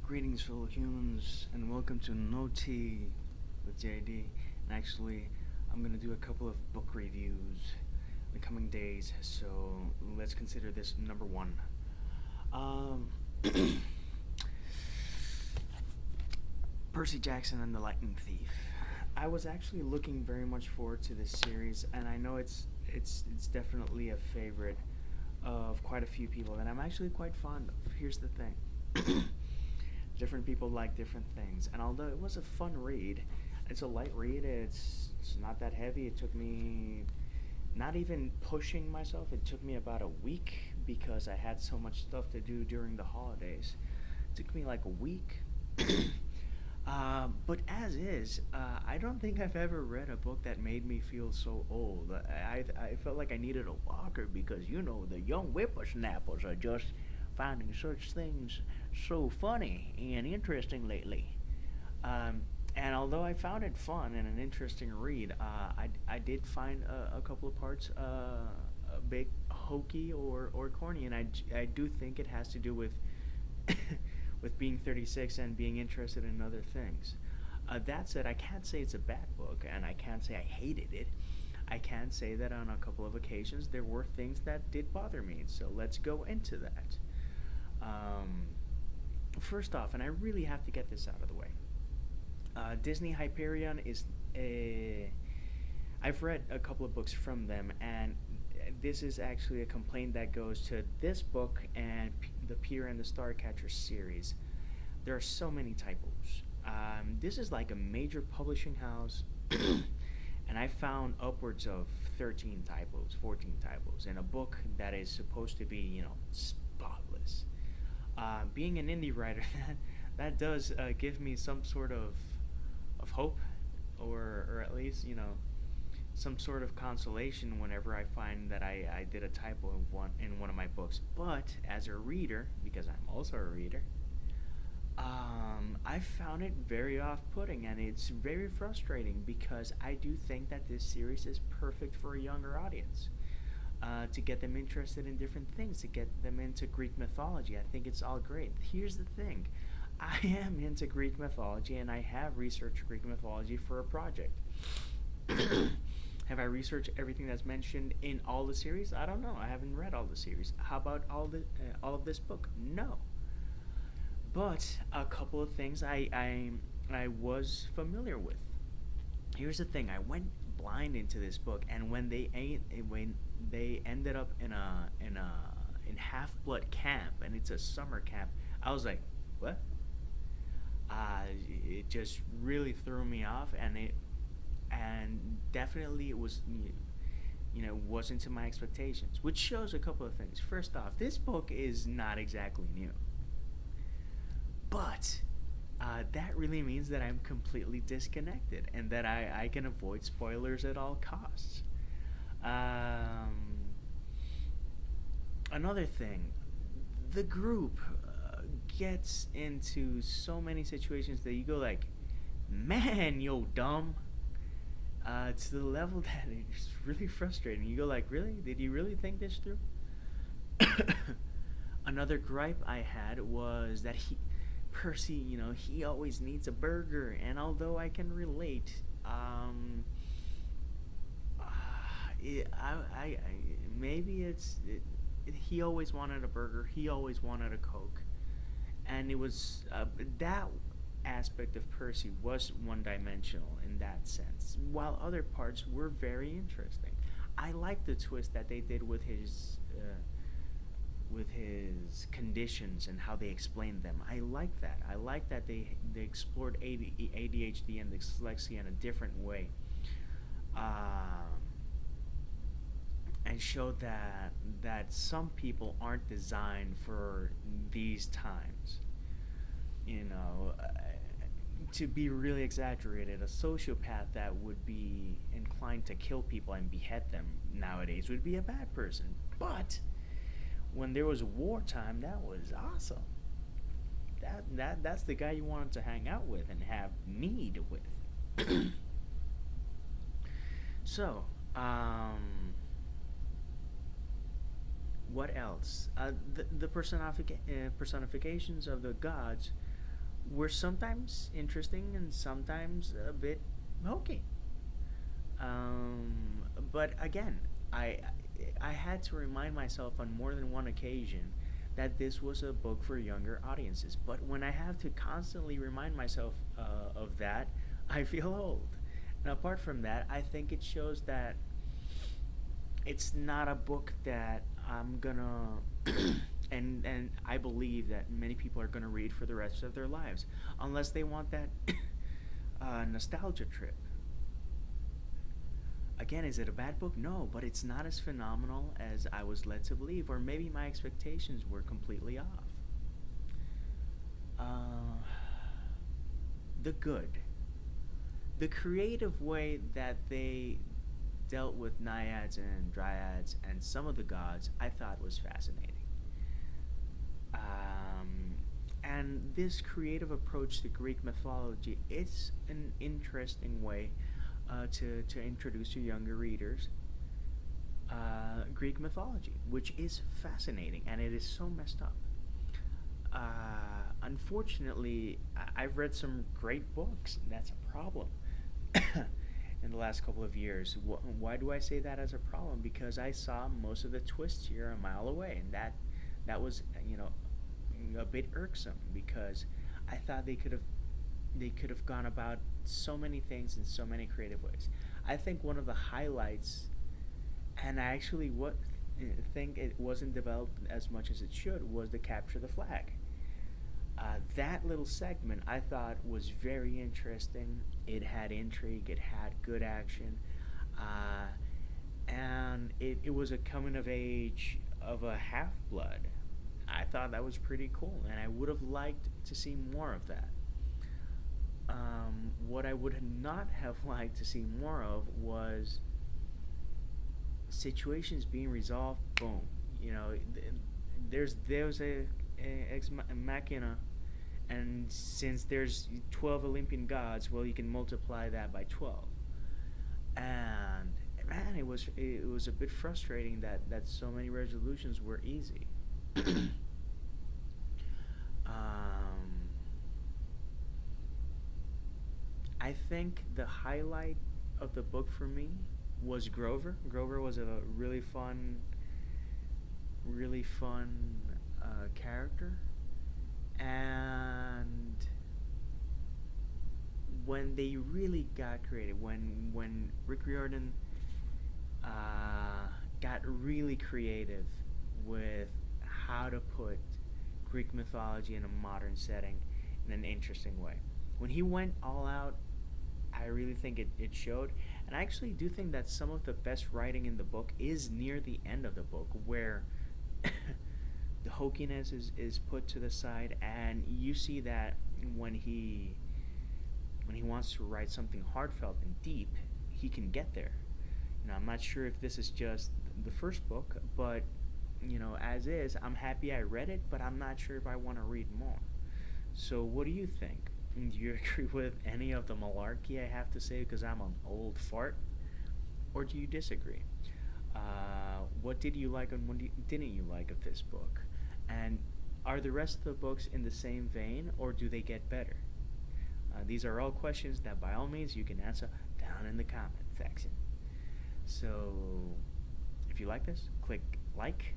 Greetings, fellow humans, and welcome to No Tea with JD. And actually, I'm gonna do a couple of book reviews in the coming days, so let's consider this number one. Um, Percy Jackson and the Lightning Thief. I was actually looking very much forward to this series, and I know it's definitely a favorite of quite a few people that I'm actually quite fond of. Here's the thing. Different people like different things, and although it was a fun read, it's a light read. It's not that heavy. It took me, not even pushing myself, it took me about a week because I had so much stuff to do during the holidays. It took me like a week. But as is, I don't think I've ever read a book that made me feel so old. I felt like I needed a walker because, the young whippersnappers are just finding such things so funny and interesting lately. And although I found it fun and an interesting read, I did find a couple of parts a bit hokey or corny, and I do think it has to do with with being 36 and being interested in other things. That said, I can't say it's a bad book, and I can't say I hated it. I can say that on a couple of occasions there were things that did bother me, so let's go into that. Um, First off, and I really have to get this out of the way, Disney Hyperion is a. I've read a couple of books from them, and this is actually a complaint that goes to this book and the Pier and the Starcatcher series. There are so many typos. This is like a major publishing house, and I found upwards of 13 typos, 14 typos in a book that is supposed to be, spotless. Being an indie writer, that does give me some sort of hope, or at least some sort of consolation whenever I find that I did a typo in one of my books. But as a reader, because I'm also a reader, I found it very off-putting, and it's very frustrating because I do think that this series is perfect for a younger audience. To get them interested in different things, to get them into Greek mythology. I think it's all great. Here's the thing, I am into Greek mythology, and I have researched Greek mythology for a project. Have I researched everything that's mentioned in all the series? I don't know. I haven't read all the series. How about all of this book? No. But a couple of things I was familiar with. Here's the thing: I went blind into this book, and when they ended up in Half Blood Camp, and it's a summer camp, I was like, what? It just really threw me off, and definitely it was wasn't to my expectations, which shows a couple of things. First off, this book is not exactly new, but that really means that I'm completely disconnected and that I can avoid spoilers at all costs. Um, Another thing, the group gets into so many situations that you go like, man, yo, dumb. To the level that it's really frustrating. You go like, really? Did you really think this through? Another gripe I had was that Percy, he always needs a burger, and although I can relate, uh, I maybe he always wanted a burger, he always wanted a Coke, and it was that aspect of Percy was one-dimensional in that sense, while other parts were very interesting. I like the twist that they did with his conditions and how they explained them. I like that. I like that they explored ADHD and dyslexia in a different way, and showed that some people aren't designed for these times. You know, to be really exaggerated, a sociopath that would be inclined to kill people and behead them nowadays would be a bad person. But when there was wartime, that was awesome. That's the guy you wanted to hang out with and have mead with. So, what else? The personifications of the gods were sometimes interesting and sometimes a bit hokey. But again, I I had to remind myself on more than one occasion that this was a book for younger audiences. But when I have to constantly remind myself of that, I feel old. And apart from that, I think it shows that it's not a book that I'm gonna and I believe that many people are gonna read for the rest of their lives, unless they want that nostalgia trip. Again, is it a bad book? No, but it's not as phenomenal as I was led to believe, or maybe my expectations were completely off. Uh, the good. The creative way that they dealt with naiads and dryads and some of the gods, I thought was fascinating. Um, and this creative approach to Greek mythology, it's an interesting way to introduce to younger readers Greek mythology, which is fascinating and it is so messed up. Unfortunately, I've read some great books, and that's a problem. In the last couple of years, why do I say that as a problem? Because I saw most of the twists here a mile away, and that was a bit irksome because I thought they could have gone about so many things in so many creative ways. I think one of the highlights, and I actually think it wasn't developed as much as it should, was the capture the flag. That little segment I thought was very interesting. It had intrigue, it had good action, uh, and it was a coming of age of a half blood. I thought that was pretty cool, and I would have liked to see more of that. What I would not have liked to see more of was situations being resolved. Boom, there's a ex machina, and since there's 12 Olympian gods, well, you can multiply that by 12. And man, it was a bit frustrating that so many resolutions were easy. um, I think the highlight of the book for me was Grover. Grover was a really fun character, and when they really got creative, when Rick Riordan got really creative with how to put Greek mythology in a modern setting in an interesting way. When he went all out, I really think it showed. And I actually do think that some of the best writing in the book is near the end of the book, where the hokiness is put to the side, and you see that when he when he wants to write something heartfelt and deep, he can get there. I'm not sure if this is just the first book, but as is, I'm happy I read it, but I'm not sure if I want to read more. So, what do you think? Do you agree with any of the malarkey I have to say because I'm an old fart? Or do you disagree? What did you like and what didn't you like of this book? And are the rest of the books in the same vein or do they get better? These are all questions that by all means you can answer down in the comment section. So, if you like this, click like.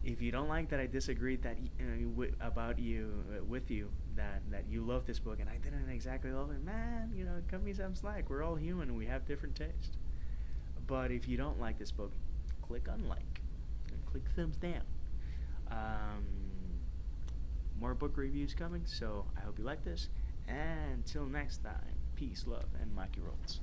If you don't like that I disagreed that about you with you that you love this book and I didn't exactly love it, man, cut me some slack. We're all human and we have different tastes. But if you don't like this book, click unlike and click thumbs down. Um, More book reviews coming, so I hope you like this. And until next time, peace, love, and maki rolls.